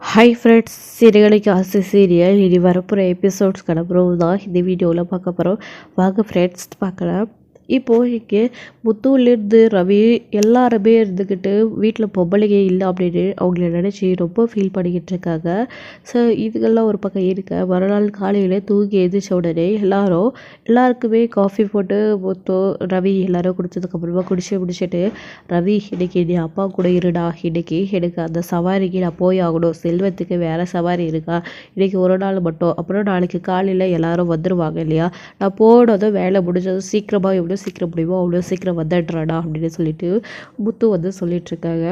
Hi friends, சீரியலுக்கு ஆசை serial இனி வரப்போகிற எபிசோட்ஸ் கிளம்புறோம் தான் இந்த வீடியோவில் பார்க்க போகிறோம். வாங்க ஃப்ரெண்ட்ஸ் பார்க்கலாம். இப்போது இங்கே முத்துலேருந்து ரவி எல்லாருமே இருந்துக்கிட்டு வீட்டில் பொம்பளைங்க இல்லை அப்படின்னு அவங்கள நினச்சி ரொம்ப ஃபீல் பண்ணிக்கிட்டு இருக்காங்க. ஸோ இதுக்கெல்லாம் ஒரு பக்கம் இருக்க மறுநாள் காலையில் தூங்கி எழுந்திரிச்ச உடனே எல்லாருக்குமே காஃபி போட்டு முத்து ரவி எல்லோரும் குடிச்சதுக்கப்புறமா குடிச்சு முடிச்சுட்டு, ரவி இன்னைக்கு நீ அப்பா கூட இருடா, இன்னைக்கு எனக்கு அந்த சவாரிக்கு நான் போய் ஆகணும், செல்வத்துக்கு வேறு சவாரி இருக்கா, இன்றைக்கி ஒரு நாள் மட்டும், அப்புறம் நாளைக்கு காலையில் எல்லோரும் வந்துடுவாங்க இல்லையா, நான் போனதும் வேலை முடிஞ்சதும் சீக்கிரமாக எவ்வளோ சீக்கிரம் முடியுமோ அவ்வளோ சீக்கிரம் வந்துடுறாடா அப்படின்னு சொல்லிட்டு முத்து வந்து சொல்லிகிட்ருக்காங்க.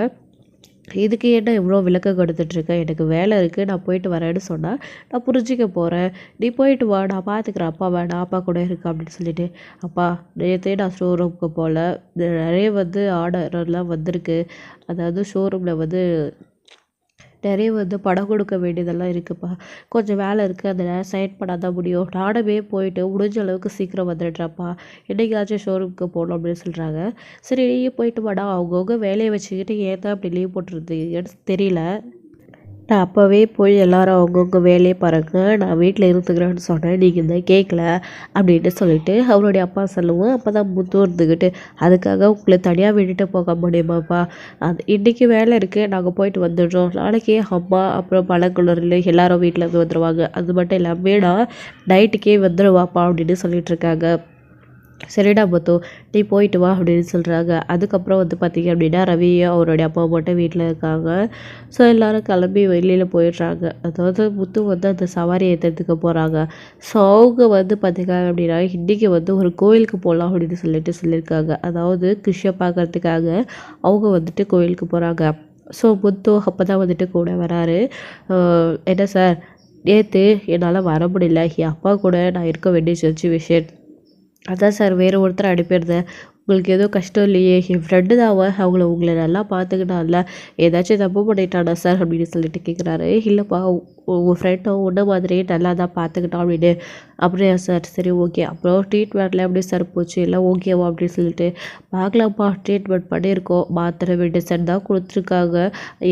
இதுக்கு என்ன இவ்வளோ விளக்கம் கொடுத்துட்ருக்கேன், எனக்கு வேலை இருக்குது, நான் போயிட்டு வரேன்னு சொன்னால் நான் புரிஞ்சிக்க போகிறேன், நீ போயிட்டு வா, நான் பார்த்துக்கிறேன், அப்பா வேணா அப்பா கூட இருக்கா அப்படின்னு சொல்லிட்டு, அப்பா நேற்றே நான் ஷோரூமுக்கு போகல, நிறைய வந்து ஆர்டர்லாம் வந்திருக்கு, அதாவது ஷோரூமில் வந்து நிறைய வந்து படம் கொடுக்க வேண்டியதெல்லாம் இருக்குதுப்பா, கொஞ்சம் வேலை இருக்குது, அதில் சைன் பண்ணால் தான் முடியும், நானுமே போயிட்டு முடிஞ்ச அளவுக்கு சீக்கிரம் வந்துடுறேன்ப்பா, என்றைக்காச்சும் ஷோரூமுக்கு போகணும் அப்படின்னு சொல்கிறாங்க. சரி நீயும் போயிட்டு வாடா, அவங்கவுங்க வேலையை வச்சுக்கிட்டு ஏன் தான் இப்படி லீவ் போட்டுருந்தீங்கன்னு தெரியல, நான் அப்போவே போய் எல்லோரும் அவங்கவுங்க வேலையை பாருங்க, நான் வீட்டில் இருந்துக்கிறேன்னு சொன்னேன், நீங்கள் இந்த கேட்கல அப்படின்னு சொல்லிட்டு அவருடைய அப்பா சொல்லுவோம். அப்போ தான் முத்து இருந்துக்கிட்டு, அதுக்காக உங்களை தனியாக விட்டுட்டு போக முடியுமாப்பா, அது இன்றைக்கி வேலை இருக்குது, நாங்கள் போயிட்டு வந்துடுறோம், நாளைக்கே அம்மா அப்புறம் பழங்குழல் எல்லாரும் வீட்டில் இருந்து வந்துடுவாங்க, அது மட்டும் இல்லாமல் நான் நைட்டுக்கே வந்துடுவாப்பா அப்படின்னு சொல்லிகிட்ருக்காங்க. சரிடா முத்து, நீ போயிட்டு வா அப்படின்னு சொல்கிறாங்க. அதுக்கப்புறம் வந்து பார்த்திங்க அப்படின்னா ரவியும் அவருடைய அப்பா மட்டும் வீட்டில் இருக்காங்க. ஸோ எல்லோரும் கிளம்பி வெளியில் போயிடுறாங்க. அதாவது முத்து வந்து அந்த சவாரி ஏற்றுறதுக்கு போகிறாங்க. ஸோ அவங்க வந்து பார்த்திங்க அப்படின்னா இன்றைக்கி வந்து ஒரு கோயிலுக்கு போகலாம் அப்படின்னு சொல்லியிருக்காங்க. அதாவது கிருஷ்ண பார்க்குறதுக்காக அவங்க வந்துட்டு கோயிலுக்கு போகிறாங்க. ஸோ முத்து அப்போ தான் வந்துட்டு கூட வராரு. என்ன சார், நேற்று என்னால் வர முடியல, என் அப்பா கூட நான் இருக்க வேண்டிய சுச்சுவேஷன், அதான் சார் வேறு ஒருத்தர் அனுப்பியிருந்தேன், உங்களுக்கு எதுவும் கஷ்டம் இல்லையே, என் ஃப்ரெண்டு தான் உங்களை நல்லா பார்த்துக்கிட்டான்ல, ஏதாச்சும் தப்பு பண்ணிட்டானா சார் அப்படின்னு சொல்லிட்டு கேட்குறாரு. இல்லைப்பா, உங்கள் ஃப்ரெண்டும் உன்ன மாதிரியே நல்லா தான் பார்த்துக்கிட்டான் அப்படின்னு. அப்படியா சார், சரி ஓகே, அப்புறம் ட்ரீட்மெண்ட்டில் எப்படி சார் போச்சு, எல்லாம் ஓகேவா அப்படின்னு சொல்லிட்டு, பார்க்கலாம்ப்பா, ட்ரீட்மெண்ட் பண்ணியிருக்கோம், மாத்திரை மெடிசன் தான் கொடுத்துருக்காங்க,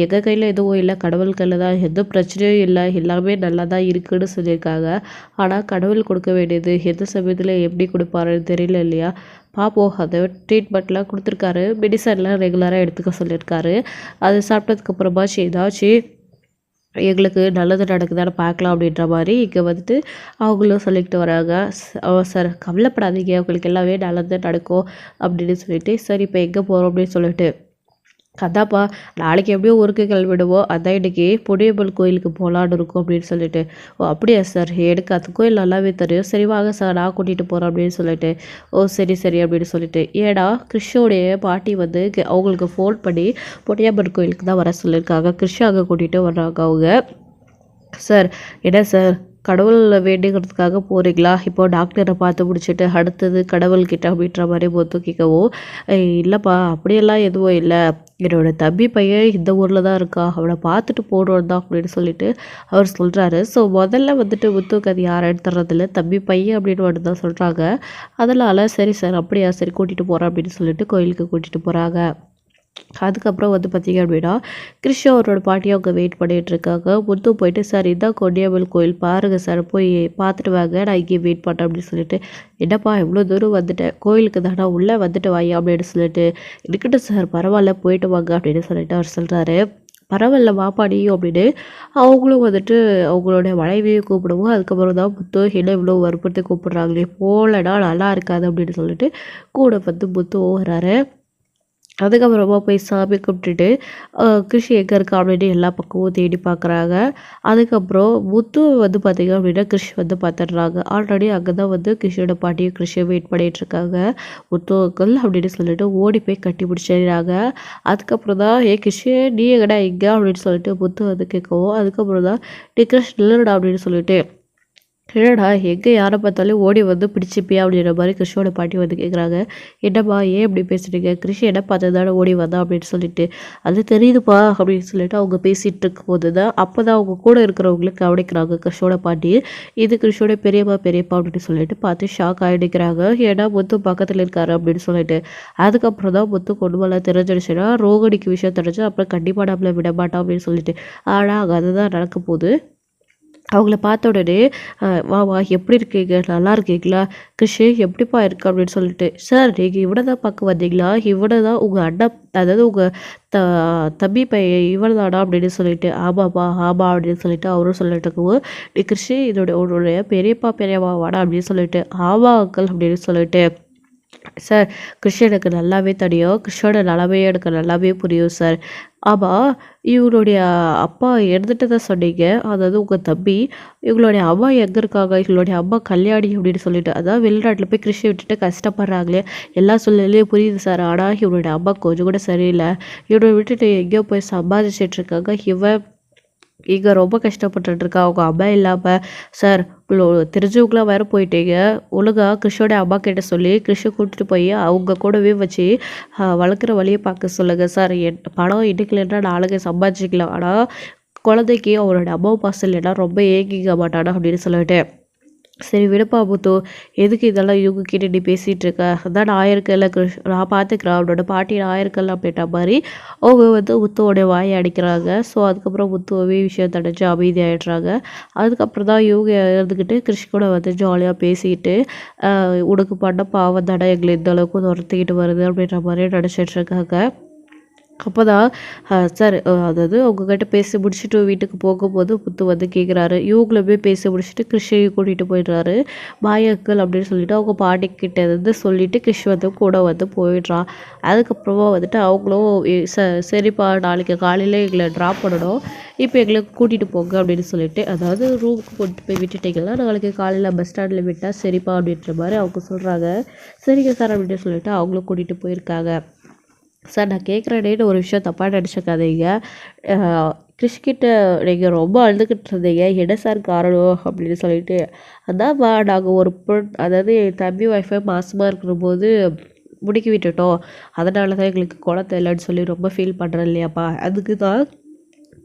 எங்கள் கையில் எதுவும் இல்லை, கடவுள் கையில் தான், எந்த பிரச்சனையும் இல்லை, எல்லாமே நல்லா தான் இருக்குதுன்னு சொல்லியிருக்காங்க. ஆனால் கடவுள் கொடுக்க வேண்டியது எந்த சமயத்தில் எப்படி கொடுப்பாருன்னு தெரியல இல்லையா, பார்ப்போம். அதை ட்ரீட்மெண்ட்லாம் கொடுத்துருக்காரு, மெடிசன்லாம் ரெகுலராக எடுத்துக்க சொல்லியிருக்காரு, அது சாப்பிட்டதுக்கப்புறமாச்சு ஏதாச்சும் எங்களுக்கு நல்லது நடக்குதான்னு பார்க்கலாம் அப்படின்ற மாதிரி இங்கே வந்துட்டு அவங்களும் சொல்லிக்கிட்டு வராங்க. சார் கவலைப்படாதீங்க, உங்களுக்கு எல்லாமே நல்லது நடக்கும் அப்படின்னு சொல்லிட்டு, சரி இப்போ எங்கே போகிறோம் அப்படின்னு சொல்லிட்டு, அதான்ப்பா நாளைக்கு எப்படியும் ஊருக்கு கிளம்பிடுவோம், அதான் இன்றைக்கி பொடியம்மன் கோயிலுக்கு போகலான்னு இருக்கும் அப்படின்னு சொல்லிட்டு. ஓ அப்படியா சார், எனக்கு அது கோயில் நல்லாவே தெரியும், சரி வாங்க சார் நான் கூட்டிகிட்டு போகிறேன் அப்படின்னு சொல்லிட்டு, ஓ சரி சரி அப்படின்னு சொல்லிட்டு, ஏடா கிருஷ்ணோடைய பாட்டி வந்து அவங்களுக்கு ஃபோன் பண்ணி பொடியம்மன் கோயிலுக்கு தான் வர சொல்லியிருக்காங்க, கிருஷ்ணாவை கூட்டிகிட்டு வர்றாங்க அவங்க. சார் என்ன சார், கடவுள் வேண்டிக்கிறதுக்காக போகிறீங்களா, இப்போ டாக்டரை பார்த்து முடிச்சுட்டு அடுத்தது கடவுள்கிட்ட அப்படின்ற மாதிரி பொத்து கேட்கவும், இல்லைப்பா அப்படியெல்லாம் எதுவும் இல்லை, என்னோடய தம்பி பையன் இந்த ஊரில் தான் இருக்கா, அவனை பார்த்துட்டு போடுறது தான் அப்படின்னு சொல்லிட்டு அவர் சொல்கிறாரு. ஸோ முதல்ல வந்துட்டு முத்துக்கு அது யார் எடுத்துறதில்ல, தம்பி பையன் அப்படின்னு மட்டும் தான் சொல்கிறாங்க. அதனால் சரி சார் அப்படியா, சரி கூட்டிகிட்டு போகிறேன் அப்படின்னு சொல்லிட்டு கோயிலுக்கு கூட்டிகிட்டு போகிறாங்க. அதுக்கப்புறம் வந்து பார்த்திங்க அப்படின்னா கிருஷ்ணா அவரோட பாட்டியை அவங்க வெயிட் பண்ணிகிட்ருக்காங்க. முத்து போயிட்டு, சார் இதான் கொடியம்மன் கோயில் பாருங்கள் சார், போய் பார்த்துட்டு வாங்க, நான் இங்கே வெயிட் பண்ணுறேன் அப்படின்னு சொல்லிட்டு, என்னப்பா இவ்வளோ தூரம் வந்துட்டேன், கோயிலுக்கு தானே உள்ளே வந்துட்டு வாயா அப்படின்னு சொல்லிட்டு, இருக்கட்டும் சார் பரவாயில்ல போயிட்டு வாங்க அப்படின்னு சொல்லிட்டு அவர் சொல்கிறாரு. பரவாயில்ல வாப்பாடியும் அப்படின்னு அவங்களும் வந்துட்டு அவங்களுடைய மனைவியை கூப்பிடுவோம். அதுக்கப்புறம் தான் முத்து என்ன இவ்வளோ வற்புறுத்தி கூப்பிட்றாங்களே, போகலன்னா நல்லா இருக்காது அப்படின்னு சொல்லிட்டு கூட வந்து முத்துவும் வராரு. அதுக்கப்புறமா போய் சாமி கும்பிட்டுட்டு கிருஷி எங்கே இருக்கா அப்படின்னு எல்லா பக்கமும் தேடி பார்க்குறாங்க. அதுக்கப்புறம் முத்து வந்து பார்த்திங்க அப்படின்னா கிருஷி வந்து பார்த்துடுறாங்க. ஆல்ரெடி அங்கே தான் வந்து கிருஷியோட பாட்டியும் கிருஷியும் வெயிட் பண்ணிகிட்ருக்காங்க. முத்துக்கள் அப்படின்னு சொல்லிட்டு ஓடி போய் கட்டி பிடிச்சிடுறாங்க. அதுக்கப்புறம் தான் கிருஷி நீ எங்கடா இங்கே அப்படின்னு சொல்லிட்டு முத்து வந்து கேட்கவும், அதுக்கப்புறம் தான் நீ கிருஷ் நில்லுடா அப்படின்னு சொல்லிட்டு என்னடா எங்கே யாரை பார்த்தாலும் ஓடி வந்து பிடிச்சிப்பியா அப்படின்ற மாதிரி கிருஷோட பாட்டி வந்து கேட்குறாங்க. என்னம்மா ஏன் இப்படி பேசுகிறீங்க, கிருஷி என்ன பார்த்து தானே ஓடி வந்தா அப்படின்னு சொல்லிட்டு. அது தெரியுதுப்பா அப்படின்னு சொல்லிட்டு அவங்க பேசிகிட்டு இருக்கும் போது தான் அப்போ தான் அவங்க கூட இருக்கிறவங்களுக்கு கவனிக்கிறாங்க கிருஷோட பாட்டி. இது கிருஷோட பெரியப்பா அப்படின்னு சொல்லிட்டு பார்த்து ஷாக் ஆகிடுக்கிறாங்க. ஏன்னா முத்து பக்கத்தில் இருக்காரு அப்படின்னு சொல்லிட்டு. அதுக்கப்புறம் தான் முத்து கொண்டுமெல்லாம் தெரிஞ்சிடுச்சுன்னா ரோகிணிக்கு விஷயம் தெரிஞ்சு அப்புறம் கண்டிப்பாக நம்மளை விட மாட்டோம் அப்படின்னு சொல்லிட்டு. ஆனால் அங்கே அதுதான் நடக்க போகுது. அவங்கள பார்த்த உடனே வா வா எப்படி இருக்கீங்க, நல்லா இருக்கீங்களா, கிருஷி எப்படிப்பா இருக்கு அப்படின்னு சொல்லிட்டு. சார் நீங்கள் இவனை தான் பார்க்க வந்தீங்களா, இவனை தான் உங்கள் அண்ணன், அதாவது உங்கள் த தம்பி பையன் இவன் தானா அப்படின்னு சொல்லிட்டு. ஆமாப்பா ஆமாம் அப்படின்னு சொல்லிட்டு அவரும் சொல்லிட்டு இருக்கவும், நீ கிருஷி உன்னுடைய பெரியப்பா வாடா அப்படின்னு சொல்லிட்டு. ஆமா அங்கிள் அப்படின்னு சொல்லிட்டு. சார் கிருஷ் எனக்கு நல்லாவே தெரியும், கிருஷோட நிலமையே எனக்கு நல்லாவே புரியும் சார். ஆமாம், இவங்களுடைய அப்பா இறந்துட்டு தான் சொன்னீங்க, அதாவது உங்கள் தம்பி. இவங்களுடைய அம்மா எங்கே இருக்காங்க, இவங்களுடைய அம்மா கல்யாணி அப்படின்னு சொல்லிட்டு, அதாவது வெளிநாட்டில் போய் கிருஷி விட்டுட்டு கஷ்டப்படுறாங்களே, எல்லா சூழ்நிலையும் புரியுது சார். ஆனால் இவனுடைய அம்மா கொஞ்சம் கூட சரியில்லை, இவனை விட்டுட்டு எங்கேயோ போய் சம்பாதிச்சிட்டு இருக்காங்க. இவன் இங்கே ரொம்ப கஷ்டப்பட்டுருக்கா அவங்க அம்மா இல்லாமல். சார் தெரிஞ்சவங்களாம் வேறு போயிட்டீங்க, ஒழுங்காக கிருஷோட அம்மா கிட்ட சொல்லி கிருஷை கூட்டிட்டு போய் அவங்க கூடவே வச்சு வளர்க்குற வழியை பார்க்க சொல்லுங்கள் சார். பணம் இன்னைக்கு இல்லைன்னா நாளைக்கு சம்பாதிச்சிக்கலாம், ஆனால் குழந்தைக்கு அவரோட அம்மா பாசம் இல்லைன்னா ரொம்ப ஏங்கிக்க மாட்டானா அப்படின்னு சொல்லிட்டு. சரி விடுப்பா முத்து, எதுக்கு இதெல்லாம் இவங்க கிட்ட நீ பேசிகிட்டு இருக்க, அதான் நான் இருக்கல கிருஷ், நான் பார்த்துக்கிறேன், அவனோட பாட்டி நான் இருக்கல அப்படின்ற மாதிரி அவங்க வந்து முத்துவோடைய வாயை அடிக்கிறாங்க. ஸோ அதுக்கப்புறம் முத்துவே விஷயம் தடைச்சு அமைதியாகிடுறாங்க. அதுக்கப்புறம் தான் இவங்க இருந்துக்கிட்டு கிருஷ் கூட வந்து ஜாலியாக பேசிக்கிட்டு உனக்கு பண்ண பாவம் தானே எங்களை இந்த அளவுக்கு துரத்திக்கிட்டு வருது அப்படின்ற மாதிரி நினச்சிட்டு இருக்காங்க. அப்போ தான் சார், அதாவது அவங்கக்கிட்ட பேசி முடிச்சுட்டு வீட்டுக்கு போகும்போது முத்து வந்து கேட்குறாரு. இவங்களுமே பேசி முடிச்சுட்டு கிருஷையும் கூட்டிகிட்டு போயிடுறாரு. பாய் அங்கிள் அப்படின்னு சொல்லிட்டு அவங்க பாட்டிக்கிட்ட இருந்து சொல்லிவிட்டு கிருஷ் வந்து கூட வந்து போயிடுறான். அதுக்கப்புறமா வந்துட்டு அவங்களும் சரிப்பா நாளைக்கு காலையில் எங்களை ட்ராப் பண்ணணும், இப்போ எங்களை கூட்டிகிட்டு போங்க அப்படின்னு சொல்லிட்டு, அதாவது ரூமுக்கு கொண்டு போய் விட்டுட்டிங்கன்னா நாளைக்கு காலையில் பஸ் ஸ்டாண்டில் விட்டால் சரிப்பா அப்படின்ற மாதிரி அவங்க சொல்கிறாங்க. சரிங்க சார் அப்படின்னு சொல்லிட்டு அவங்களும் கூட்டிகிட்டு போயிருக்காங்க. சார் நான் கேட்குறேனேன்னு ஒரு விஷயம் தப்பாக நினச்சிக்காதீங்க. கிறிஷ்கிட்ட நீங்கள் ரொம்ப அழுதுகிட்டு இருந்தீங்க, என்ன சார் காரணம் அப்படின்னு சொல்லிட்டு. அதான்ப்பா நாங்கள் ஒரு அதாவது என் தம்பி ஒய்ஃபை மாசமாக இருக்கிறபோது முடிக்கி விட்டுட்டோம், அதனால தான் எங்களுக்கு குழந்தை இல்லைன்னு சொல்லி ரொம்ப ஃபீல் பண்ணுறேன் இல்லையாப்பா, அதுக்கு தான்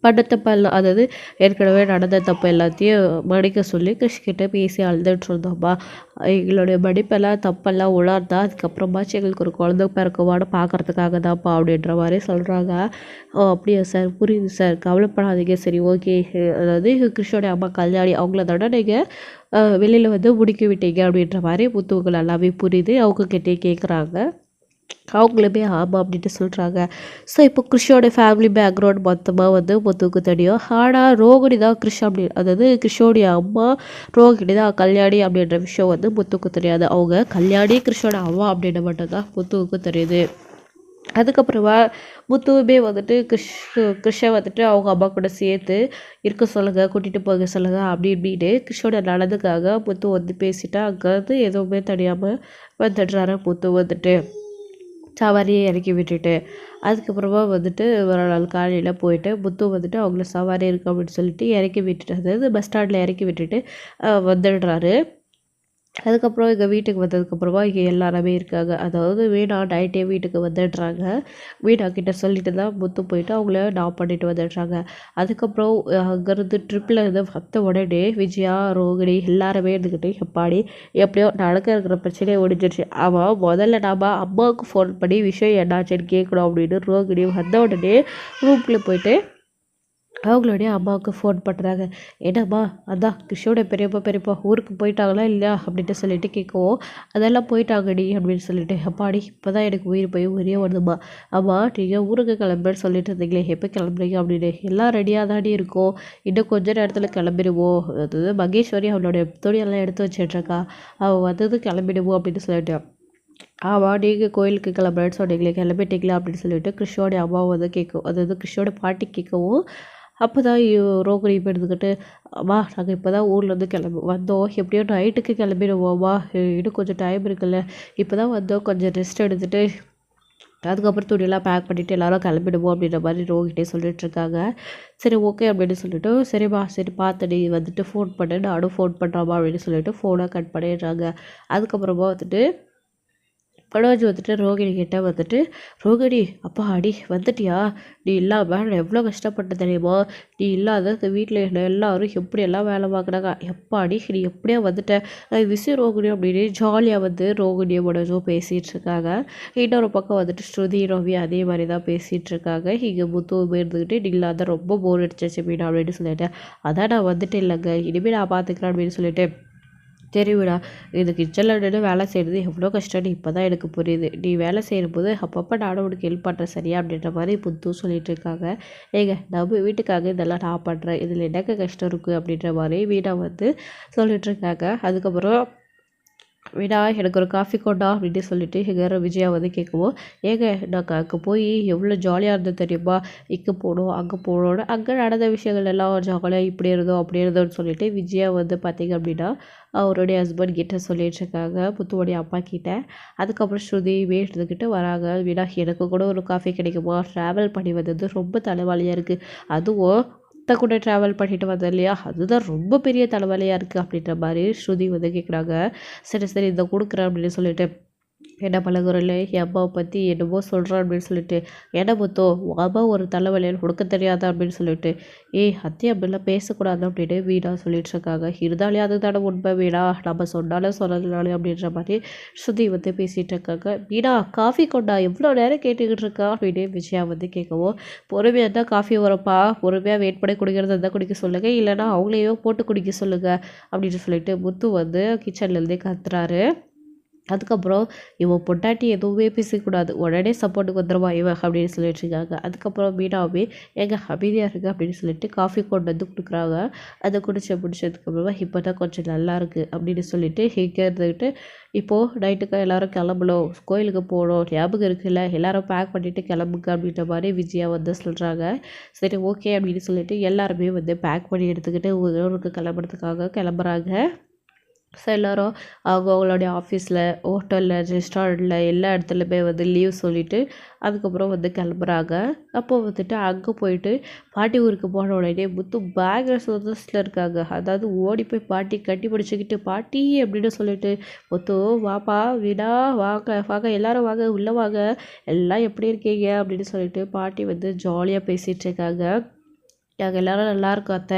பண்ண தப்பெல்லாம், அதாவது ஏற்கனவே நடந்த தப்பு எல்லாத்தையும் மன்னிக்க சொல்லி கிருஷ்கிட்ட பேசி அழுதுட்டு இருந்தோம்ப்பா. எங்களுடைய மன்னிப்பெல்லாம் தப்பெல்லாம் உணர்ந்தா அதுக்கப்புறமாச்சும் எங்களுக்கு ஒரு குழந்தை பிறக்குமான்னு பார்க்குறதுக்காக தான்ப்பா அப்படின்ற மாதிரி சொல்கிறாங்க. ஓ அப்படியா சார், புரியுது சார், கவலைப்படாதீங்க. சரி ஓகே, அதாவது கிருஷ்ணோடைய அம்மா கல்யாணி அவங்கள தானே நீங்கள் வெளியில் வந்து முடிக்க விட்டீங்க அப்படின்ற மாதிரி முத்துவுக்கு நல்லாவே புரியுது. அவங்கக்கிட்டே கேட்குறாங்க. அவங்களுமே ஆமாம் அப்படின்ட்டு சொல்கிறாங்க. ஸோ இப்போ கிருஷோட ஃபேமிலி பேக்ரவுண்ட் மொத்தமாக வந்து முத்துவுக்கு தெரியும். ஆனால் ரோகிணி தான் கிருஷ் அப்படி, அதாவது கிருஷோடைய அம்மா ரோகிணி தான் கல்யாணி அப்படின்ற விஷயம் வந்து முத்துவுக்கு தெரியாது. அவங்க கல்யாணி கிருஷோட அம்மா அப்படின்னு மட்டும்தான் முத்துவுக்கு தெரியுது. அதுக்கப்புறமா முத்துவுமே வந்துட்டு கிருஷை வந்துட்டு அவங்க அம்மா கூட சேர்த்து இருக்க சொல்லுங்கள், கூட்டிகிட்டு போக சொல்லுங்கள் அப்படி இப்படின்னு கிருஷோட நடந்துக்காக முத்து வந்து பேசிட்டா அங்கேருந்து எதுவுமே தெரியாமல் வந்துடுறாரு முத்து வந்துட்டு சவாரியை இறக்கி விட்டுட்டு. அதுக்கப்புறமா வந்துட்டு ஒரு நாள் காலையில் போயிட்டு முத்து வந்துட்டு அவங்கள சவாரி இருக்குது அப்படின்னு சொல்லிட்டு இறக்கி விட்டுட்டு, அதாவது பஸ் ஸ்டாண்டில் இறக்கி விட்டுட்டு வந்துடுறாரு. அதுக்கப்புறம் எங்கள் வீட்டுக்கு வந்ததுக்கப்புறமா இங்கே எல்லாருமே இருக்காங்க. அதாவது வீணா நைட்டே வீட்டுக்கு வந்துடுறாங்க. வீணா கிட்ட சொல்லிட்டு தான் முத்து போயிட்டு அவங்கள ட்ராப் பண்ணிட்டு வந்துடுறாங்க. அதுக்கப்புறம் அங்கேருந்து ட்ரிப்பில் இருந்து வந்த உடனே விஜயா, ரோகிணி எல்லாருமே இருந்துக்கிட்டு எப்பாடி எப்படியோ இருக்கிற பிரச்சனையை முடிஞ்சிருச்சு. அவன் முதல்ல நாம் அம்மாவுக்கு ஃபோன் பண்ணி விஷயம் என்னாச்சுன்னு கேட்கணும் அப்படின்னு ரோகிணி வந்த உடனே ரூம்குள்ளே போயிட்டு அவங்களுடைய அம்மாவுக்கு ஃபோன் பண்ணுறாங்க. என்னம்மா, அதான் கிருஷோட பெரியப்பா ஊருக்கு போயிட்டாங்களா இல்லையா அப்படின்ட்டு சொல்லிட்டு கேட்கவும், அதெல்லாம் போயிட்டாங்கடி அப்படின்னு சொல்லிட்டு. அப்பாடி இப்போ தான் எனக்கு உயிர் போய் உயிரே வருதும்மா. அம்மா நீங்கள் ஊருக்கு கிளம்புன்னு சொல்லிட்டு இருந்தீங்களே, எப்போ கிளம்புறீங்க அப்படின்னு. எல்லாம் ரெடியாக தாண்டி இருக்கோம், இன்னும் கொஞ்ச நேரத்தில் கிளம்பிடுவோம். அதாவது மகேஸ்வரி அவளுடைய துணியெல்லாம் எடுத்து வச்சிட்ருக்கா, அவள் வந்தது கிளம்பிடுவோம் அப்படின்னு சொல்லிட்டு. ஆமாம் நீங்கள் கோயிலுக்கு கிளம்புறேன்னு சொன்னீங்களே, கிளம்பிட்டீங்களா அப்படின்னு சொல்லிட்டு கிருஷோடைய அம்மாவை வந்து கேட்கும், அதாவது கிருஷோட பாட்டி கேட்கவும். அப்போ தான் ரோகிணி இப்போ எடுத்துக்கிட்டு, அம்மா நாங்கள் இப்போ தான் ஊர்லேருந்து வந்தோம், எப்படியோ நைட்டுக்கு கிளம்பிடுவோம்மா, இன்னும் கொஞ்சம் டைம் இருக்குல்ல, இப்போ தான் வந்தோம், கொஞ்சம் ரெஸ்ட் எடுத்துகிட்டு அதுக்கப்புறம் துணியெல்லாம் பேக் பண்ணிவிட்டு எல்லோரும் கிளம்பிடுவோம் அப்படின்ற மாதிரி ரோகிட்டே சொல்லிட்டுருக்காங்க. சரி ஓகே அப்படின்னு சொல்லிட்டு சரிம்மா சரி பார்த்து நீ வந்துட்டு ஃபோன் பண்ணு நானும் ஃபோன் பண்ணுறாமா அப்படின்னு சொல்லிட்டு ஃபோனை கட் பண்ணிடுறாங்க. அதுக்கப்புறமா வந்துட்டு மனோஜ் வந்துட்டு ரோகிணி கிட்ட வந்துட்டு ரோகிணி அப்பா அடி வந்துட்டியா, நீ இல்லாமல் நான் எவ்வளோ கஷ்டப்பட்டு தெரியுமா, நீ இல்லாத இந்த வீட்டில் எல்லாரும் எப்படியெல்லாம் வேலை பார்க்குறாங்க, எப்பாடி நீ எப்படியா வந்துட்ட விஷயம் ரோகிணி அப்படின்னு ஜாலியாக வந்து ரோகிணியும் மனோஜும் பேசிகிட்டு இருக்காங்க. இன்னொரு பக்கம் வந்துட்டு ஸ்ருதி ரவி அதே மாதிரி தான் பேசிகிட்டு இருக்காங்க. இங்கே முத்துவும் இருந்துக்கிட்டு நீ இல்லாத ரொம்ப போர் அடிச்சிச்சு மீனா அப்படின்னு சொல்லிட்டேன். அதான் நான் வந்துட்டு இல்லைங்க இனிமேல் நான் பார்த்துக்கிறேன் அப்படின்னு சொல்லிட்டு சரி விடா இது கிச்சனில் நின்று வேலை செய்கிறது எவ்வளோ கஷ்டம்னு இப்போ தான் எனக்கு புரியுது, நீ வேலை செய்யும்போது அப்பப்போ நானும் உனக்கு ஹெல்ப் பண்ணுறேன் சரியா அப்படின்ற மாதிரி புத்து சொல்லிட்டு இருக்காங்க. ஏங்க நம்ம வீட்டுக்காக இதெல்லாம் நான் பண்ணுறேன் இதில் எனக்கு கஷ்டம் இருக்குது அப்படின்ற மாதிரி வீணா வந்து சொல்லிட்டு இருக்காங்க. அதுக்கப்புறம் வீடா எனக்கு ஒரு காஃபி கொண்டா அப்படின்னு சொல்லிட்டு எங்கள் விஜயா வந்து கேட்குவோம். ஏங்க நாங்கள் அங்கே போய் எவ்வளோ ஜாலியாக இருந்தோம் தெரியுமா, இங்கே போகணும் அங்கே போகணுன்னு அங்கே நடந்த விஷயங்கள் எல்லாம் ஜாலியாக இப்படி இருந்தோம் அப்படி இருந்தோம்னு சொல்லிட்டு விஜயா வந்து பார்த்திங்க அப்படின்னா அவருடைய ஹஸ்பண்ட் கிட்ட சொல்லிட்டு இருக்காங்க புத்துவோடைய அப்பா கிட்ட. அதுக்கப்புறம் ஸ்ருதி வீட்டுக்கிட்ட வராங்க. வீடா எனக்கு கூட ஒரு காஃபி கிடைக்குமா, ட்ராவல் பண்ணி வந்தது ரொம்ப தலைவலியாக இருக்குது, அதுவும் கூட ட்ராவல் பண்ணிட்டு வந்தேன் இல்லையா அதுதான் ரொம்ப பெரிய தலைவலியாக இருக்குது அப்படின்ற மாதிரி ஸ்ருதி வந்து கேட்குறாங்க. சரி சரி இதை கொடுக்குறேன் அப்படின்னு சொல்லிட்டு என்ன பழகுறல என் அம்மாவை பற்றி என்னமோ சொல்கிறான் அப்படின்னு சொல்லிட்டு என்ன புத்தோ அம்மா ஒரு தலைவலியில் கொடுக்க தெரியாதா அப்படின்னு சொல்லிட்டு அத்தி அப்படிலாம் பேசக்கூடாது அப்படின்னு வீணா சொல்லிட்டு இருக்காங்க. இருந்தாலே அதுதான உண்மை வீணா நம்ம சொன்னாலும் சொன்னதுனாலே அப்படின்ற மாதிரி ஸ்ருதி வந்து பேசிகிட்டு இருக்காங்க. வீணா காஃபி கொண்டா எவ்வளோ நேரம் கேட்டுக்கிட்டு இருக்கா அப்படின்னு விஜயா வந்து கேட்கவும் பொறுமையாக தான் காஃபி வரப்பா பொறுமையாக வெயிட் பண்ணி குடிக்கிறது இருந்தால் குடிக்க சொல்லுங்கள் இல்லைனா அவங்களையோ போட்டு குடிக்க சொல்லுங்கள் அப்படின்னு சொல்லிட்டு முத்து வந்து கிச்சன்லேருந்தே கத்துறாரு. அதுக்கப்புறம் இவன் பொண்டாட்டி எதுவுமே பேசக்கூடாது உடனே சப்போர்ட்டுக்கு வந்துடுவா இவன் அப்படின்னு சொல்லிட்டு இருக்காங்க. அதுக்கப்புறம் மீனாவே எங்கள் அமைதியாக இருக்குது அப்படின்னு சொல்லிட்டு காஃபி கொண்டு வந்து கொடுக்குறாங்க. அதை பிடிச்சதுக்கப்புறமா இப்போ தான் கொஞ்சம் நல்லா இருக்குது அப்படின்னு சொல்லிட்டு இங்கே இருந்துக்கிட்டு இப்போது நைட்டுக்கு எல்லோரும் கிளம்பணும் கோயிலுக்கு போகணும் ஞாபகம் இருக்குல்ல எல்லோரும் பேக் பண்ணிவிட்டு கிளம்புங்க அப்படின்ற மாதிரி விஜயா வந்து சொல்கிறாங்க. சரி ஓகே அப்படின்னு சொல்லிட்டு எல்லாருமே வந்து பேக் பண்ணி எடுத்துக்கிட்டு ஊருக்கு கிளம்புறதுக்காக கிளம்புறாங்க. ஸோ எல்லோரும் அவங்களுடைய ஆஃபீஸில் ஹோட்டலில் ரெஸ்டாரண்ட்டில் எல்லா இடத்துலையுமே வந்து லீவ் சொல்லிவிட்டு அதுக்கப்புறம் வந்து கிளம்புறாங்க. அப்போது வந்துட்டு அங்கே போயிட்டு பாட்டி ஊருக்கு போன உடனே முத்து பயங்கர சந்தோஷத்தில் இருக்காங்க. அதாவது ஓடி போய் பாட்டி கட்டி பிடிச்சிக்கிட்டு பாட்டி அப்படின்னு சொல்லிட்டு முத்து வாப்பா வீடா வாங்க வாங்க எல்லோரும் வாங்க உள்ளே வாங்க எல்லாம் எப்படி இருக்கீங்க அப்படின்னு சொல்லிட்டு பாட்டி வந்து ஜாலியாக பேசிகிட்டு இருக்காங்க. நாங்கள் எல்லோரும் நல்லா இருக்கோம் அத்தை,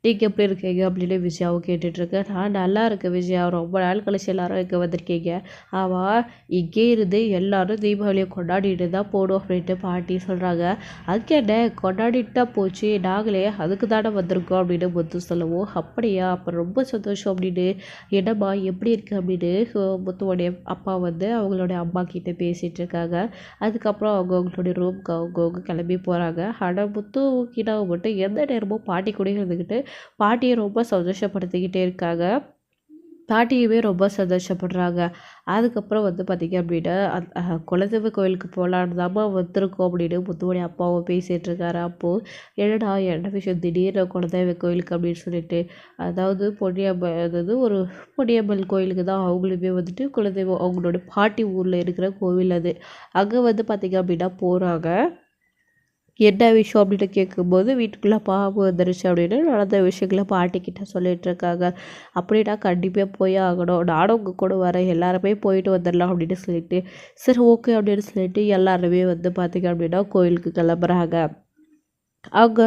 நீங்கள் எப்படி இருக்கீங்க அப்படின்னு விஜயாவும் கேட்டுட்ருக்கேன். நான் நல்லா இருக்கேன் விஜயா, ரொம்ப நாள் கழிச்சு எல்லோரும் இங்கே வந்திருக்கீங்க. ஆமாம் இங்கே இருந்து எல்லோரும் தீபாவளியை கொண்டாடிட்டு தான் போடும் அப்படின்ட்டு பாட்டி சொல்கிறாங்க. அதுக்கு என்ன கொண்டாடிட்டு தான் போச்சு, நாங்களே அதுக்கு தானே வந்திருக்கோம் அப்படின்னு முத்து சொல்லவும் அப்படியா அப்போ ரொம்ப சந்தோஷம் அப்படின்னு என்னம்மா எப்படி இருக்குது அப்படின்னு முத்துவோடைய அப்பா வந்து அவங்களுடைய அம்மா கிட்டே பேசிகிட்டு இருக்காங்க. அதுக்கப்புறம் அவங்களுடைய ரூம்க்கு அவங்கவுங்க கிளம்பி போகிறாங்க. ஆனால் முத்து கிட்ட மட்டும் எந்த நேரமும் பாட்டி கூட இருந்துக்கிட்டு பாட்டியை ரொம்ப சந்தோஷப்படுத்திக்கிட்டே இருக்காங்க. பாட்டியுமே ரொம்ப சந்தோஷப்படுறாங்க. அதுக்கப்புறம் வந்து பார்த்திங்க அப்படின்னா குலதெய்வ கோயிலுக்கு போகலான்னு தாம்மா வந்திருக்கோம் அப்படின்னு முத்துவோடைய அப்பாவும் பேசிகிட்டு இருக்காரு. அப்போது என்னடா என்ன விஷயம் திடீர்னு குலதெய்வ கோயிலுக்கு அப்படின்னு சொல்லிட்டு அதாவது அதாவது ஒரு பொன்னியம்மன் கோயிலுக்கு தான் அவங்களுமே வந்துட்டு குலதெய்வம் அவங்களோட பாட்டி ஊரில் இருக்கிற கோவில் அது. அங்கே வந்து பார்த்திங்க அப்படின்னா போகிறாங்க. என்ன விஷயம் அப்படின்னு கேட்கும்போது வீட்டுக்குள்ளே பாம்பு வந்துருச்சு அப்படின்னு நடந்த விஷயங்களை பாட்டிக்கிட்ட சொல்லிட்டு இருக்காங்க. அப்படின்னா கண்டிப்பாக போய் ஆகணும், நானும் உங்கள் கூட வரேன் எல்லாருமே போயிட்டு வந்துடலாம் அப்படின்னு சொல்லிட்டு சரி ஓகே அப்படின்னு சொல்லிட்டு எல்லாருமே வந்து பார்த்திங்க அப்படின்னா கோயிலுக்கு கிளம்புறாங்க. அவங்க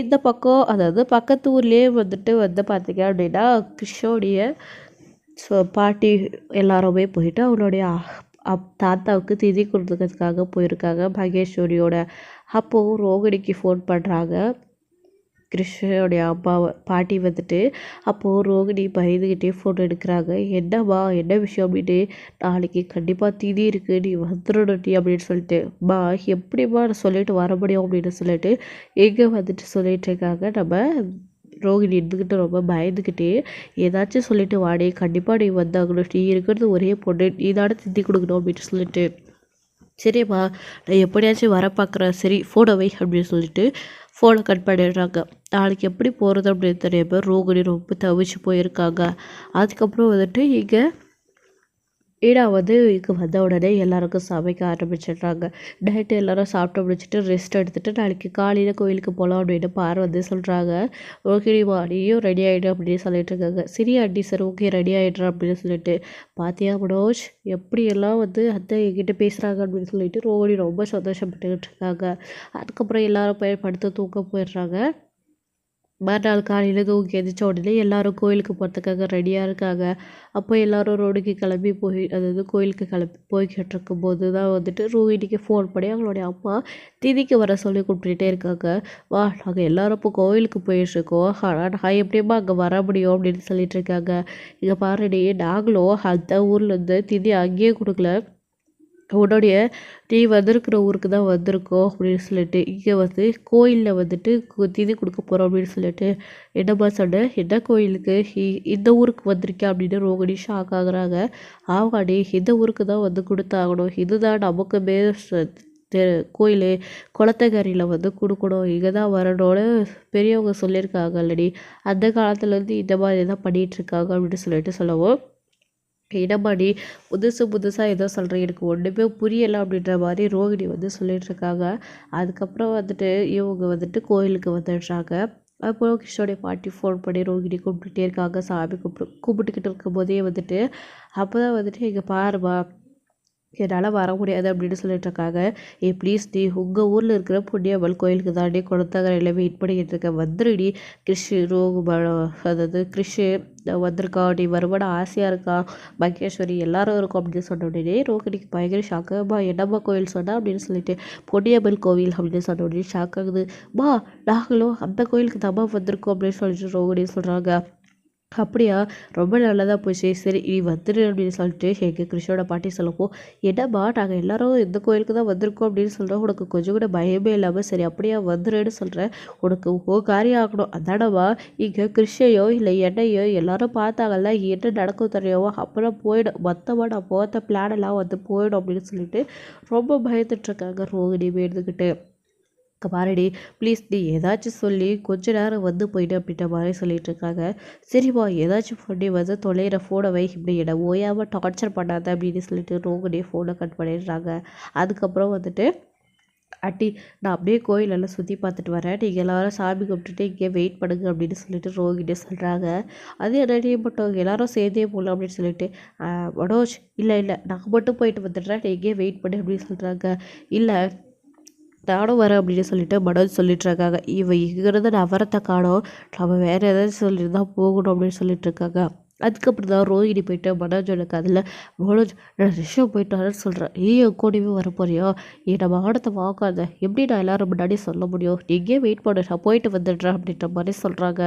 இந்த பக்கம் அதாவது பக்கத்து ஊர்லேயே வந்துட்டு பார்த்திங்க அப்படின்னா கிருஷ்ணோடைய பாட்டி எல்லாருமே போயிட்டு அவங்களுடைய தாத்தாவுக்கு திதி கொடுத்துக்கிறதுக்காக போயிருக்காங்க மகேஸ்வரியோட. அப்போது ரோகிணிக்கு ஃபோன் பண்ணுறாங்க கிருஷ்ணனுடைய அம்மாவை பாட்டி வந்துட்டு. அப்போது ரோகிணி பயந்துக்கிட்டே ஃபோன் எடுக்கிறாங்க. என்னம்மா என்ன விஷயம் அப்படின்னு நாளைக்கு கண்டிப்பாக திதி இருக்குது நீ வந்துடணும் அப்படின்னு சொல்லிட்டு மா எப்படிம்மா நான் சொல்லிட்டு வர முடியும் அப்படின்னு சொல்லிட்டு எங்கே வந்துட்டு சொல்லிட்டு இருக்காங்க. நம்ம ரோகிணி இருந்துக்கிட்டு ரொம்ப பயந்துக்கிட்டே ஏதாச்சும் சொல்லிட்டு வாடே கண்டிப்பாக நீ வந்தாகணும், நீ இருக்கிறது ஒரே பொண்ணு நீ தானே திதி கொடுக்கணும் அப்படின்னு சொல்லிட்டு சரிம்மா நான் எப்படியாச்சும் வர பார்க்குறேன் சரி ஃபோனை வை அப்படின்னு சொல்லிட்டு ஃபோனை கட் பண்ணிடுறாங்க. நாளைக்கு எப்படி போகிறது அப்படின்னு தெரியாமல் ரோகிணி ரொம்ப தவிச்சு போயிருக்காங்க. அதுக்கப்புறம் வந்துட்டு இங்கே ஏன்னா வந்து இங்கே வந்த உடனே எல்லாருக்கும் சமைக்க ஆரம்பிச்சிடுறாங்க. நைட்டு எல்லாரும் சாப்பிட்டு முடிச்சுட்டு ரெஸ்ட் எடுத்துட்டு நாளைக்கு காலையில் கோயிலுக்கு போகலாம் அப்படின்னு பாரு வந்து சொல்கிறாங்க. ரோகிணிமா நீயும் ரெடி ஆகிடு அப்படின்னு சொல்லிட்டு இருக்காங்க. சரி ஆண்டி சார் ஓகே ரெடி ஆகிடுறேன் அப்படின்னு சொல்லிட்டு பாத்தியா மனோஜ் எப்படியெல்லாம் வந்து அத்தை என்கிட்ட பேசுகிறாங்க அப்படின்னு சொல்லிட்டு ரோகிணி ரொம்ப சந்தோஷப்பட்டுக்கிட்டு இருக்காங்க. அதுக்கப்புறம் எல்லாரும் போய் படுத்து தூக்க போயிடுறாங்க. மறுநாள் காலையில் தூங்கி எந்திரிச்ச உடனே எல்லாரும் கோயிலுக்கு போகிறதுக்காக ரெடியாக இருக்காங்க. அப்போ எல்லாரும் ரோடுக்கு கிளம்பி போய் அதாவது கோயிலுக்கு கிளம்பி போய்கிட்டு இருக்கும்போது தான் வந்துட்டு ரோஹிணிக்கு ஃபோன் பண்ணி அவங்களுடைய அம்மா திதிக்கு வர சொல்லி கூப்பிட்டுட்டே இருக்காங்க. வா நாங்கள் எல்லாரும் இப்போ கோயிலுக்கு போயிட்டுருக்கோம், ஆனால் நான் எப்படியுமா அங்கே வர முடியும் அப்படின்னு சொல்லிட்டு இருக்காங்க. இங்கே பாருடி நாங்களும் அந்த ஊர்லேருந்து திதி அங்கேயே கொடுக்கல, உன்னுடைய நீ வந்திருக்கிற ஊருக்கு தான் வந்திருக்கோம் அப்படின்னு சொல்லிட்டு இங்கே வந்து கோயிலில் வந்துட்டு திதி கொடுக்க போகிறோம் அப்படின்னு சொல்லிட்டு என்னம்மா சொன்னேன், என்ன கோயிலுக்கு இந்த ஊருக்கு வந்திருக்கேன் அப்படின்னு ரோகிணி ஷாக் ஆகுறாங்க. ஆமாடி இந்த ஊருக்கு தான் வந்து கொடுத்தாகணும், இதுதான் நமக்குமே கோயில் குளத்தங்கரையில் வந்து கொடுக்கணும், இங்கே தான் வரணும்னு பெரியவங்க சொல்லியிருக்காங்க இல்லடி, அந்த காலத்துலேருந்து இந்த மாதிரி தான் பண்ணிகிட்ருக்காங்க அப்படின்னு சொல்லிட்டு சொல்லவும் இடமாடி புதுசாக ஏதோ சொல்கிறேன் எனக்கு ஒன்றுமே புரியலை அப்படின்ற மாதிரி ரோகிணி வந்து சொல்லிகிட்ருக்காங்க. அதுக்கப்புறம் வந்துட்டு இவங்க வந்துட்டு கோயிலுக்கு வந்துடுறாங்க. அப்புறம் கிருஷ்ணோடைய பாட்டி ஃபோன் பண்ணி ரோகிணி கூப்பிட்டுட்டே இருக்காங்க. சாமி கும்பிட்டுக்கிட்டு இருக்கும்போதே வந்துட்டு அப்போ தான் வந்துட்டு இங்கே பாருமா என்னால் வர முடியாது அப்படின்னு சொல்லிட்டு இருக்காங்க. ப்ளீஸ் நீ உங்கள் ஊரில் இருக்கிற புண்ணியம்மன் கோயிலுக்கு தாண்டி குளத்தங்கரையில் வெயிட் பண்ணிக்கிட்டு இருக்கேன், வந்துடுடி கிறிஷு அதாவது கிறிஷு வந்திருக்கா, நீ வருமான ஆசையாக இருக்கா, மகேஸ்வரி எல்லாரும் இருக்கும் அப்படின்னு சொன்ன உடனே ரோகிணிக்கு பயங்கர ஷாக்காகுமா. என்னம்மா கோயில் சொன்னா அப்படின்னு சொல்லிட்டு பொன்னியம்மன் கோவில் அப்படின்னு சொன்ன உடனே ஷாக் ஆகுது. நாங்களும் அந்த கோயிலுக்கு தம்மா வந்திருக்கோம் அப்படின்னு சொல்லிட்டு ரோகிணி சொல்கிறாங்க. அப்படியா ரொம்ப நல்லதாக போச்சு, சரி நீ வந்துடு அப்படின்னு சொல்லிட்டு எங்கள் கிருஷ்ணோட பாட்டி சொல்லப்போ என்னம்மா நாங்கள் எல்லாரும் இந்த கோயிலுக்கு தான் வந்திருக்கோம் அப்படின்னு சொல்கிறோம், உனக்கு கொஞ்சம் கூட பயமே இல்லாமல் சரி அப்படியா வந்துடுன்னு சொல்கிறேன், உனக்கு காரியம் ஆகணும் அதானவா, இங்கே கிருஷ்ணையோ இல்லை என்னையோ எல்லாரும் பார்த்தாங்கல்ல என்ன நடக்கும் தெரியாவோ அப்புறம் போயிடும், மொத்தமாக நான் போத்த பிளானெல்லாம் வந்து போயிடும் அப்படின்னு சொல்லிட்டு ரொம்ப பயந்துட்டுருக்காங்க ரோகிணி எடுத்துக்கிட்டு. பாருடி ப்ளீஸ் நீ ஏதாச்சும் சொல்லி கொஞ்ச நேரம் வந்து போயிட்டு அப்படின்ற மாதிரி சொல்லிட்டு இருக்காங்க. சரிம்மா ஏதாச்சும் பண்ணி வந்து தொலைகிற ஃபோனை வை, இப்படி என்னை ஓயாமல் டார்ச்சர் பண்ணாத அப்படின்னு சொல்லிட்டு ரோகிணியே ஃபோனை கட் பண்ணிடுறாங்க. அதுக்கப்புறம் வந்துட்டு அட்டி நான் அப்படியே கோயிலெல்லாம் சுற்றி பார்த்துட்டு வரேன், நீங்கள் எல்லாரும் சாமி கும்பிட்டுட்டு இங்கே வெயிட் பண்ணுங்க அப்படின்னு சொல்லிட்டு ரோகிணியே சொல்கிறாங்க. அது என்னடி மட்டும் எல்லாரும் சேர்ந்தே போகலாம் அப்படின்னு சொல்லிட்டு மனோஜ் இல்லை நான் மட்டும் போயிட்டு வந்துடுறேன், நீ இங்கே வெயிட் பண்ணு அப்படின்னு சொல்கிறாங்க. இல்லை நானும் வரேன் அப்படின்னு சொல்லிட்டு மனோஜ் சொல்லிட்டு இருக்காங்க. இங்கிருந்து நவரத்தை காணோம், நம்ம வேறு ஏதாச்சும் சொல்லிட்டு தான் போகணும் அப்படின்னு சொல்லிட்டு இருக்காங்க. அதுக்கப்புறம் தான் ரோஹிணி போயிட்டு மனோஜோட கதில் மனோஜ் நான் ரிஷப் போயிட்டு வரேன்னு சொல்கிறேன், என் கூடவே வர போறியோ, நம்ம ஆடத்தை வாக்காத எப்படி நான் எல்லாரும் முன்னாடி சொல்ல முடியும், எங்கேயே வெயிட் பண்ண நான் போயிட்டு வந்துடுறேன் அப்படின்ற மாதிரி சொல்கிறாங்க.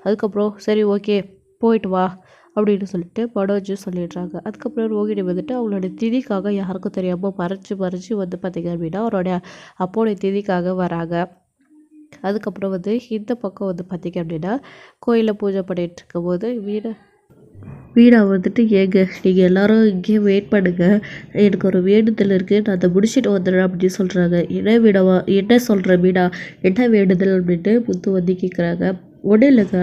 அதுக்கப்புறம் சரி ஓகே போயிட்டு வா அப்படின்னு சொல்லிட்டு மனோஜ் சொல்லிடுறாங்க. அதுக்கப்புறம் ரோகிணி வந்துட்டு அவங்களோட திதிக்காக யாருக்கும் தெரியாமல் மறைச்சு வந்து பார்த்திங்க அப்படின்னா அவரோட அப்போடைய திதிக்காக வராங்க. அதுக்கப்புறம் வந்து இந்த பக்கம் வந்து பார்த்திங்க அப்படின்னா கோயிலில் பூஜை பண்ணிகிட்டு இருக்கும்போது வீணா வந்துட்டு ஏங்க நீங்கள் எல்லோரும் இங்கேயே வெயிட் பண்ணுங்கள், எனக்கு ஒரு வேண்டுதல் இருக்குது நான் அதை முடிச்சுட்டு வந்துடுறேன் அப்படின்னு சொல்கிறாங்க. என்ன சொல்கிற வீணா, என்ன வேண்டுதல் அப்படின்ட்டு முத்து வந்து கேட்குறாங்க. ஒன்றும் இல்லைங்க,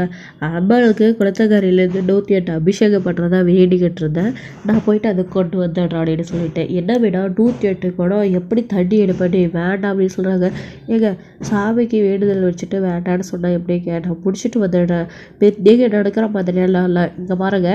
அம்மாவுக்கு குளத்தங்கரையிலேருந்து 108 அபிஷேகம் பண்ணுறதா வேண்டிக்கிட்டு இருந்தேன், நான் போயிட்டு அதை கொண்டு வந்துடுறேன் அப்படின்னு சொல்லிட்டேன். என்ன வேணா 108 குடம் எப்படி தண்ணி எடுப்பேன் வேண்டாம் அப்படின்னு சொல்கிறாங்க. ஏங்க சாமிக்கு வேண்டுதல் வச்சுட்டு வேண்டான்னு சொன்னால் எப்படிங்க, நான் பிடிச்சிட்டு வந்துடுறேன், நீங்கள் நடக்கிற மாதிரியெல்லாம் இல்லை, இங்கே பாருங்க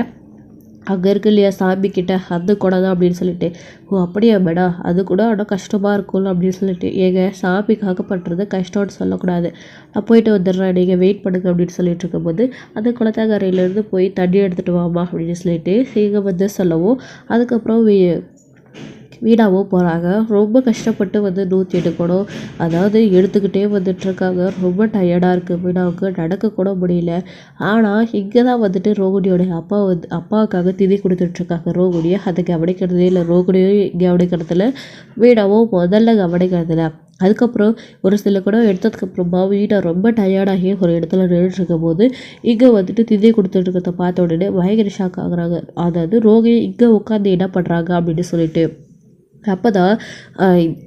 அங்கே இருக்கு இல்லையா சாமிக்கிட்ட அந்த குடம் தான் அப்படின்னு சொல்லிட்டு, ஓ அப்படியா மேடம் அது கூட ஆனால் கஷ்டமாக இருக்கும்ல அப்படின்னு சொல்லிட்டு, ஏங்க சாமிக்காக பண்ணுறது கஷ்டம்னு சொல்லக்கூடாது, நான் போயிட்டு வந்துடுறேன் நீங்கள் வெயிட் பண்ணுங்க அப்படின்னு சொல்லிட்டு இருக்கும்போது அந்த குளத்தங்கரையிலேருந்து போய் தண்ணி எடுத்துகிட்டு வாமா அப்படின்னு சொல்லிட்டு இங்கே வந்து சொல்லவும் அதுக்கப்புறம் வீணாகவும் போகிறாங்க. ரொம்ப கஷ்டப்பட்டு வந்து 108 குடம் அதாவது எடுத்துக்கிட்டே வந்துட்டுருக்காங்க. ரொம்ப டயர்டாக இருக்குது வீணாவுக்கு, நடக்கக்கூட முடியல. ஆனால் இங்கே தான் வந்துட்டு ரோகிணியோடைய அப்பாவுக்காக திதி கொடுத்துட்ருக்காங்க. ரோகிணியை அதை கவனிக்கிறதே இல்லை, ரோகிணியும் கவனிக்கிறதில்ல, வீணாவும் முதல்ல கவனிக்கிறதில்ல. அதுக்கப்புறம் ஒரு சில குடம் எடுத்ததுக்கப்புறமா வீணா ரொம்ப டயர்டாகி ஒரு இடத்துல நின்றுட்டுருக்கும் போது இங்கே வந்துட்டு திதி கொடுத்துட்ருக்கிறத பார்த்த உடனே பயங்கர ஷாக் ஆகுறாங்க. அதாவது ரோகிணி இங்கே உட்காந்து என்ன பண்ணுறாங்க அப்படின்னு சொல்லிட்டு. அப்போ தான்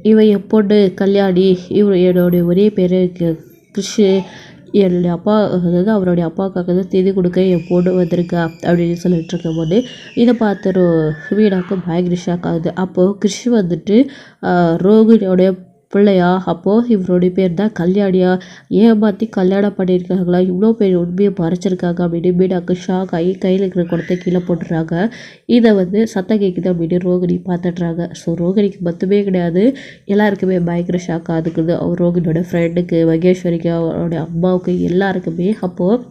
இவன் என் பொண்ணு கல்யாணி, என்னுடைய ஒரே பேர் கிருஷு, என்னுடைய அப்பா அதாவது அவருடைய அப்பாவுக்காக தான் தேதி கொடுக்க என் பொண்ணு வந்திருக்கா அப்படின்னு சொல்லிட்டு இருக்கும்போது இதை பார்த்து மீனாவுக்கு பயங்கர ஷாக் ஆகுது. அப்போது கிறிஷ் வந்துட்டு ரோகிணியோடைய பிள்ளையா, அப்போது இவருடைய பேர் தான் கல்யாணியா, ஏமாற்றி கல்யாணம் பண்ணியிருக்காங்களா, இவ்வளோ பெரிய உண்மையை மறைச்சிருக்காங்க அப்படின்னு மீனாக்கு ஷாக் ஆகி கையில் இருக்கிற குடத்தை கீழே போட்டுடுறாங்க. இதை சத்தம் கேட்குது அப்படின்னு ரோகிணி பார்த்துட்றாங்க. ஸோ ரோகிணிக்கு மட்டுமே கிடையாது, எல்லாருக்குமே பயங்கர ஷாக் ஆகுது. அவர் ரோகிணியோட ஃப்ரெண்டுக்கு, மகேஸ்வரிக்கு, அவருடைய அம்மாவுக்கு எல்லாருக்குமே. அப்போது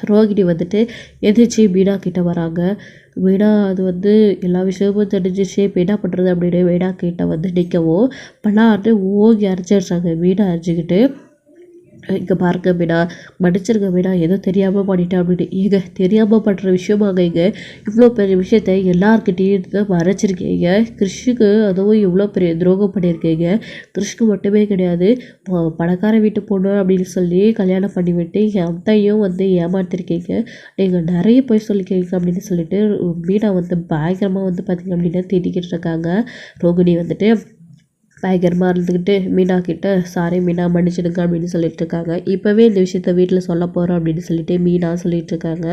ரோகிணி வந்துட்டு எதிர்ச்சி மீனா கிட்ட வராங்க. மீனா அது எல்லா விஷயமும் தெரிஞ்சிச்சு. இப்போ என்ன பண்ணுறது அப்படின்னு மீனா கிட்ட நிற்கவும் பலான்னு ஓங்கி அரைச்சிடுறாங்க. மீனா அரைச்சிக்கிட்டு இங்கே பாருங்க மீனா, மன்னிச்சிருங்க மீனா, ஏதோ தெரியாமல் பண்ணிட்டேன் அப்படின்னு. ஏங்க தெரியாமல் பண்ணுற விஷயமாங்க இங்கே இவ்வளோ பெரிய விஷயத்த எல்லாருக்கிட்டேயும் மறைச்சிருக்கீங்க. கிறிஷுக்கு அதுவும் இவ்வளோ பெரிய துரோகம் பண்ணியிருக்கீங்க. கிறிஷ்க்கு மட்டுமே கிடையாது, பணக்கார வீட்டு பொண்ணு அப்படின்னு சொல்லி கல்யாணம் பண்ணி விட்டு என் அத்தையும் ஏமாத்திருக்கீங்க. நீங்கள் நிறைய போய் சொல்லிக்கிறீங்க அப்படின்னு சொல்லிட்டு மீனா பயங்கரமாக பார்த்திங்க அப்படின்னா திட்டிக்கிட்டு இருக்காங்க. ரோகிணி பயங்கரமாக இருந்துக்கிட்டு மீனா கிட்ட சாரி மீனா மன்னிச்சிடுங்க அப்படின்னு சொல்லிட்டு இருக்காங்க. இப்போவே இந்த விஷயத்த வீட்டில் சொல்ல போகிறோம் அப்படின்னு சொல்லிட்டு மீனா சொல்லிட்டு இருக்காங்க.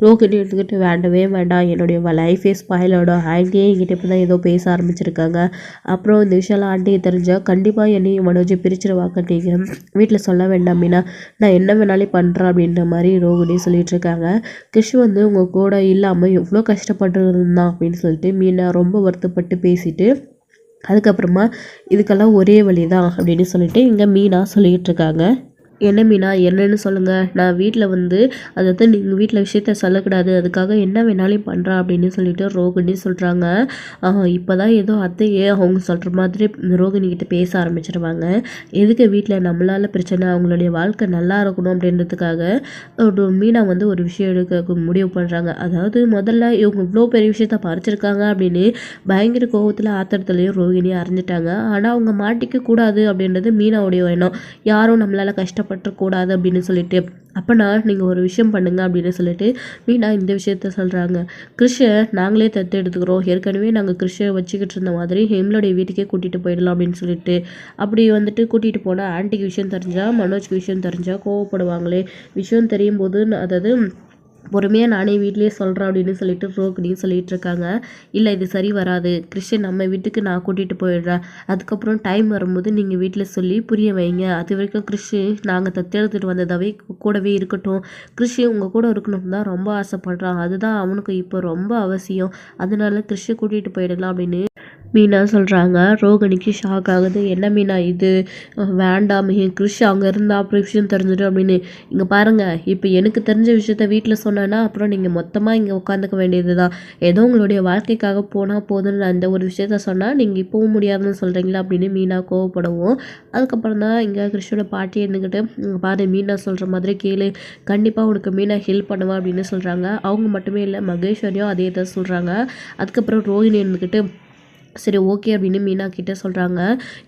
ரோகிணி எடுத்துக்கிட்டு வேண்டவே வேண்டாம், என்னுடைய லைஃபே ஸ்பாயில் ஆகிடும். ஆண்டியே என்கிட்ட இப்போ தான் ஏதோ பேச ஆரம்பிச்சிருக்காங்க. அப்புறம் இந்த விஷயம்லாம் ஆண்டியை தெரிஞ்சால் கண்டிப்பாக என்னையும் மனோஜை பிரிச்சிருவாங்க. நீங்கள் வீட்டில் சொல்ல வேண்டாம் மீனா, நான் என்ன வேணாலும் பண்ணுறேன் அப்படின்ற மாதிரி ரோகிணி சொல்லிட்டு இருக்காங்க. கிஷ் உங்கள் கூட இல்லாமல் எவ்வளோ கஷ்டப்பட்டு இருந்தான் அப்படின்னு சொல்லிட்டு மீனா ரொம்ப வருத்தப்பட்டு பேசிட்டு அதுக்கப்புறமா இதுக்கெல்லாம் ஒரே வழி தான் அப்படின்னு சொல்லிட்டு இங்கே மீனா சொல்லிகிட்டு இருக்காங்க. என்ன மீனா, என்னன்னு சொல்லுங்கள். நான் வீட்டில் அதாவது நீங்கள் வீட்டில் விஷயத்த சொல்லக்கூடாது, அதுக்காக என்ன வேணாலும் பண்ணுறா அப்படின்னு சொல்லிட்டு ரோகிணி சொல்கிறாங்க. இப்போ தான் ஏதோ அத்தையே அவங்க சொல்கிற மாதிரி ரோகிணிக்கிட்ட பேச ஆரம்பிச்சிருவாங்க. எதுக்கு வீட்டில் நம்மளால் பிரச்சனை, அவங்களுடைய வாழ்க்கை நல்லா இருக்கணும் அப்படின்றதுக்காக மீனா ஒரு விஷயம் எடுக்க முடிவு பண்ணுறாங்க. அதாவது முதல்ல இவங்க இவ்வளோ பெரிய விஷயத்த பறிச்சிருக்காங்க அப்படின்னு பயங்கர கோபத்தில் ஆத்திரத்துலேயும் ரோகிணி அறிஞ்சிட்டாங்க. ஆனால் அவங்க மாட்டிக்க கூடாது அப்படின்றது மீனாவுடைய எண்ணம். யாரும் நம்மளால் கஷ்டப்பட்டுறக்கூடாது அப்படின்னு சொல்லிட்டு, அப்போனா நீங்கள் ஒரு விஷயம் பண்ணுங்க அப்படின்னு சொல்லிட்டு மீனா இந்த விஷயத்த சொல்கிறாங்க. கிறிஷை நாங்களே தத்து எடுத்துக்கிறோம், ஏற்கனவே நாங்கள் கிறிஷை வச்சுக்கிட்டு இருந்த மாதிரி எங்களுடைய வீட்டுக்கே கூட்டிகிட்டு போயிடலாம் அப்படின்னு சொல்லிட்டு அப்படி கூட்டிகிட்டு போனால் ஆன்ட்டிக்கு விஷயம் தெரிஞ்சால், மனோஜ்க்கு விஷயம் தெரிஞ்சால் கோவப்படுவாங்களே. விஷயம் தெரியும் போது அதாவது பொறுமையாக நானே வீட்லேயே சொல்கிறேன் அப்படின்னு சொல்லிட்டு ரோகிணியும் சொல்லிகிட்டு இருக்காங்க. இல்லை இது சரி வராது, கிறிஸ்டின் நம்ம வீட்டுக்கு நான் கூட்டிகிட்டு போயிடுறேன், அதுக்கப்புறம் டைம் வரும்போது நீங்கள் வீட்டில் சொல்லி புரிய வைங்க. அது வரைக்கும் கிறிஸ்டின் நாங்கள் தத்தெடுத்துட்டு வந்ததாகவே கூடவே இருக்கட்டும். கிறிஸ்டின் உங்கள் கூட இருக்கணும்னு தான் ரொம்ப ஆசைப்பட்றான், அதுதான் அவனுக்கு இப்போ ரொம்ப அவசியம், அதனால கிறிஸ்டின் கூட்டிகிட்டு போயிடலாம் அப்படின்னு மீனா சொல்கிறாங்க. ரோகிணிக்கு ஷாக் ஆகுது. என்ன மீனா இது, வேண்டாம் கிறிஷ் அங்கே இருந்தால் அப்புறம் விஷயம் தெரிஞ்சிடும் அப்படின்னு. இங்கே பாருங்கள், இப்போ எனக்கு தெரிஞ்ச விஷயத்த வீட்டில் சொன்னேன்னா அப்புறம் நீங்கள் மொத்தமாக இங்கே உட்காந்துக்க வேண்டியது தான். ஏதோ உங்களுடைய வாழ்க்கைக்காக போனால் போதுன்னு அந்த ஒரு விஷயத்த சொன்னால் நீங்கள் இப்போவும் முடியாதுன்னு சொல்கிறீங்களா அப்படின்னு மீனா கோவப்படவும், அதுக்கப்புறம் தான் இங்கே கிறிஷோட பாட்டி இருந்துக்கிட்டு பாரு மீனா சொல்கிற மாதிரி கேளு, கண்டிப்பாக உனக்கு மீனா ஹெல்ப் பண்ணுவா அப்படின்னு சொல்கிறாங்க. அவங்க மட்டுமே இல்லை, மகேஸ்வரியும் அதே தான் சொல்கிறாங்க. அதுக்கப்புறம் ரோஹிணி இருந்துக்கிட்டு சரி ஓகே அப்படின்னு மீனா கிட்டே சொல்கிறாங்க.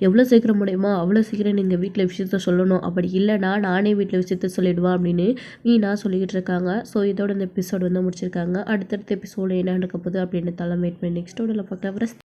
எவ்வளோ சீக்கிரம் முடியுமோ அவ்வளோ சீக்கிரம் நீங்கள் வீட்டில் விஷயத்த சொல்லணும், அப்படி இல்லைனா நானே வீட்டில் விஷயத்த சொல்லிவிடுவேன் அப்படின்னு மீனா சொல்லிக்கிட்டு இருக்காங்க. ஸோ இதோட இந்த எபிசோடு முடிச்சிருக்காங்க. அடுத்தடுத்த எபிசோடு என்ன நடக்க போகுது அப்படின்னு வெயிட் பண்ணி நெக்ஸ்ட்டோட பார்க்கலாம்.